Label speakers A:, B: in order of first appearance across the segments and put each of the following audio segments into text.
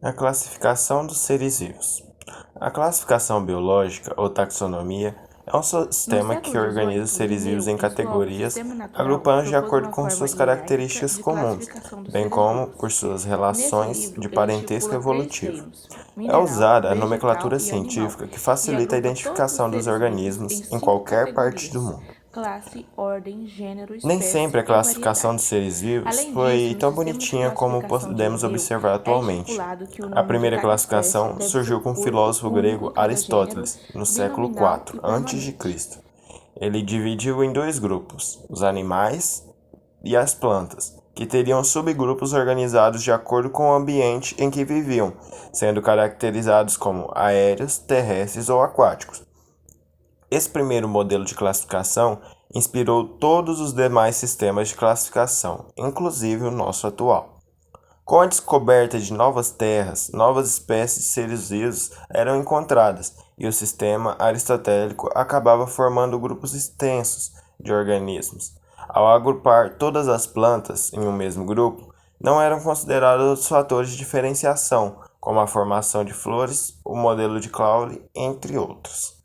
A: A classificação dos seres vivos. A classificação biológica, ou taxonomia, é um
B: No
A: sistema que
B: século
A: organiza os
B: XVIII,
A: seres vivos
B: Linneu,
A: em
B: em sua obra
A: categorias,
B: Sistema Natural,
A: agrupando de
B: propôs
A: acordo
B: uma
A: com
B: forma
A: suas
B: hierárquica
A: características
B: de
A: comuns,
B: classificação dos
A: bem
B: seres
A: como por
B: vivos.
A: suas
B: Nesse
A: relações
B: livro,
A: de
B: ele
A: parentesco
B: estipula três
A: evolutivo.
B: reinos:
A: É
B: mineral,
A: usada a
B: vegetal
A: nomenclatura
B: e animal,
A: científica que
B: e
A: facilita a
B: agrupa todos os
A: identificação dos
B: seres vivos em
A: organismos em
B: 5
A: qualquer parte do
B: categorias:
A: mundo.
B: classe, ordem, gênero,
A: Nem sempre
B: espécie
A: a
B: e
A: classificação dos
B: variedade.
A: seres vivos
B: Além disso,
A: foi
B: no
A: tão
B: sistema de
A: bonitinha como
B: classificação de
A: podemos
B: Linneu,
A: observar
B: é
A: atualmente.
B: estipulado que o
A: A
B: nome de
A: primeira
B: cada espécie
A: classificação
B: deve ser
A: surgiu com o
B: curto,
A: filósofo
B: único
A: grego
B: em cada gênero,
A: Aristóteles, no século
B: binominal
A: IV
B: e permanente.
A: a.C. Ele dividiu em dois grupos, os animais e as plantas, que teriam subgrupos organizados de acordo com o ambiente em que viviam, sendo caracterizados como aéreos, terrestres ou aquáticos. Esse primeiro modelo de classificação inspirou todos os demais sistemas de classificação, inclusive o nosso atual. Com a descoberta de novas terras, novas espécies de seres vivos eram encontradas, e o sistema aristotélico acabava formando grupos extensos de organismos. Ao agrupar todas as plantas em um mesmo grupo, não eram considerados outros fatores de diferenciação, como a formação de flores, o modelo de Crowley, entre outros.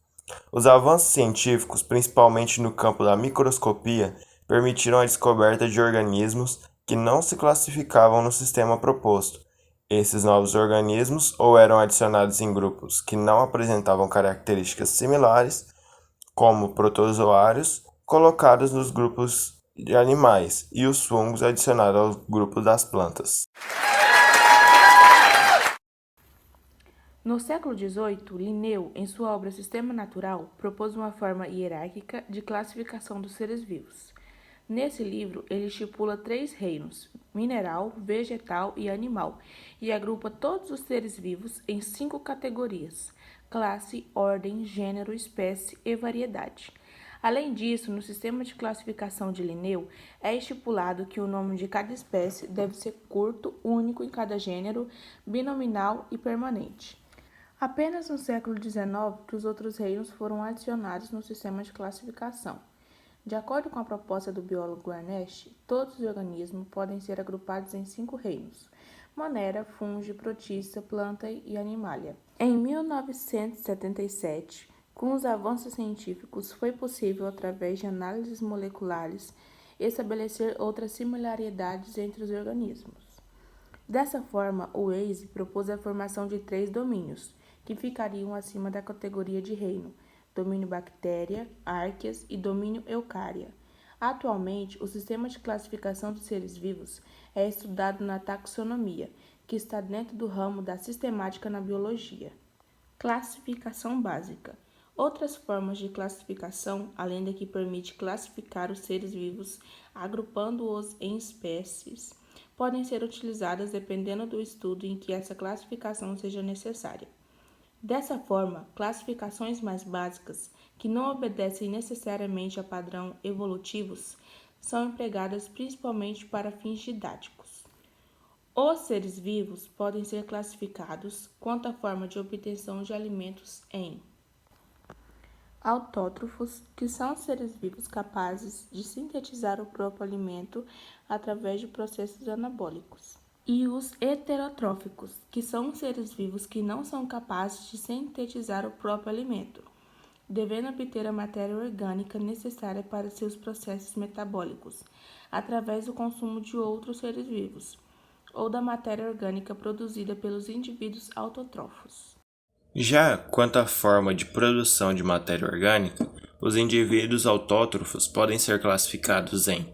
A: Os avanços científicos, principalmente no campo da microscopia, permitiram a descoberta de organismos que não se classificavam no sistema proposto. Esses novos organismos ou eram adicionados em grupos que não apresentavam características similares, como protozoários, colocados nos grupos de animais, e os fungos adicionados ao grupo das plantas.
B: No século XVIII, Linneu, em sua obra Sistema Natural, propôs uma forma hierárquica de classificação dos seres vivos. Nesse livro, ele estipula três reinos: mineral, vegetal e animal, e agrupa todos os seres vivos em 5 categorias: classe, ordem, gênero, espécie e variedade. Além disso, no sistema de classificação de Linneu, é estipulado que o nome de cada espécie deve ser curto, único em cada gênero, binominal e permanente. Apenas no século XIX que os outros reinos foram adicionados no sistema de classificação. De acordo com a proposta do biólogo Ernest, todos os organismos podem ser agrupados em 5 reinos: Monera, fungo, protista, planta e animalia. Em 1977, com os avanços científicos, foi possível, através de análises moleculares, estabelecer outras similaridades entre os organismos. Dessa forma, o Waze propôs a formação de 3 domínios, que ficariam acima da categoria de reino: domínio bactéria, árqueas e domínio eucária. Atualmente, o sistema de classificação dos seres vivos é estudado na taxonomia, que está dentro do ramo da sistemática na biologia. Classificação básica. Outras formas de classificação, além da que permite classificar os seres vivos agrupando-os em espécies, podem ser utilizadas dependendo do estudo em que essa classificação seja necessária. Dessa forma, classificações mais básicas, que não obedecem necessariamente a padrão evolutivos, são empregadas principalmente para fins didáticos. Os seres vivos podem ser classificados quanto à forma de obtenção de alimentos em autótrofos, que são seres vivos capazes de sintetizar o próprio alimento através de processos anabólicos, e os heterotróficos, que são seres vivos que não são capazes de sintetizar o próprio alimento, devendo obter a matéria orgânica necessária para seus processos metabólicos, através do consumo de outros seres vivos, ou da matéria orgânica produzida pelos indivíduos autótrofos.
A: Já quanto à forma de produção de matéria orgânica, os indivíduos autótrofos podem ser classificados em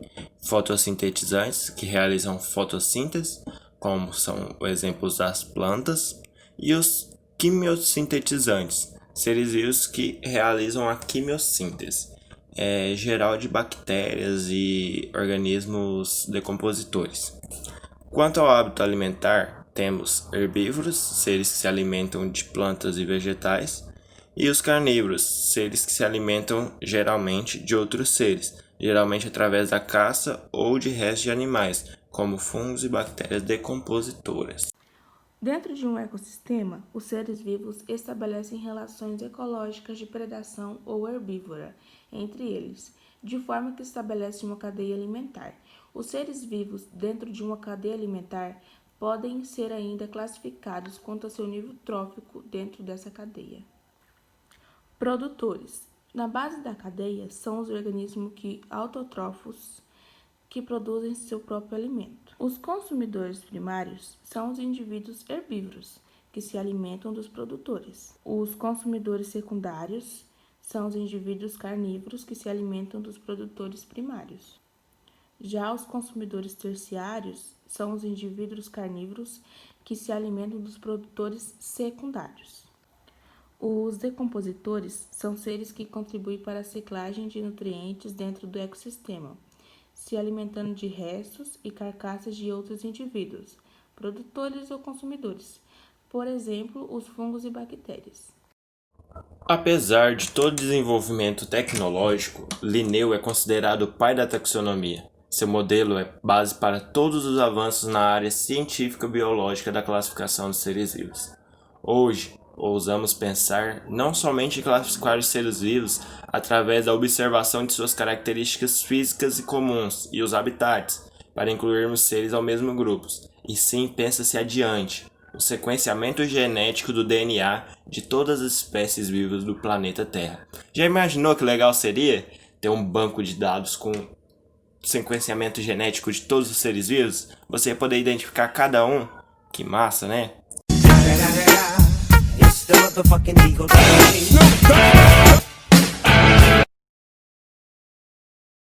A: fotossintetizantes, que realizam fotossíntese, como são exemplos das plantas, e os quimiosintetizantes, seres vivos que realizam a quimiossíntese, geral de bactérias e organismos decompositores. Quanto ao hábito alimentar, temos herbívoros, seres que se alimentam de plantas e vegetais, e os carnívoros, seres que se alimentam geralmente de outros seres, geralmente através da caça ou de restos de animais, como fungos e bactérias decompositoras.
B: Dentro de um ecossistema, os seres vivos estabelecem relações ecológicas de predação ou herbívora entre eles, de forma que estabelece uma cadeia alimentar. Os seres vivos dentro de uma cadeia alimentar podem ser ainda classificados quanto a seu nível trófico dentro dessa cadeia. Produtores. Na base da cadeia são os organismos autótrofos que produzem seu próprio alimento. Os consumidores primários são os indivíduos herbívoros, que se alimentam dos produtores. Os consumidores secundários são os indivíduos carnívoros que se alimentam dos produtores primários. Já os consumidores terciários são os indivíduos carnívoros que se alimentam dos produtores secundários. Os decompositores são seres que contribuem para a ciclagem de nutrientes dentro do ecossistema, se alimentando de restos e carcaças de outros indivíduos, produtores ou consumidores, por exemplo, os fungos e bactérias.
A: Apesar de todo o desenvolvimento tecnológico, Linneu é considerado o pai da taxonomia. Seu modelo é base para todos os avanços na área científica-biológica da classificação dos seres vivos. Hoje, ousamos pensar não somente em classificar os seres vivos através da observação de suas características físicas e comuns e os habitats, para incluirmos seres ao mesmo grupo, e sim pensa-se adiante, o sequenciamento genético do DNA de todas as espécies vivas do planeta Terra. Já imaginou que legal seria ter um banco de dados com sequenciamento genético de todos os seres vivos? Você ia poder identificar cada um? Que massa, né?
C: It's the motherfucking Eagle Double G.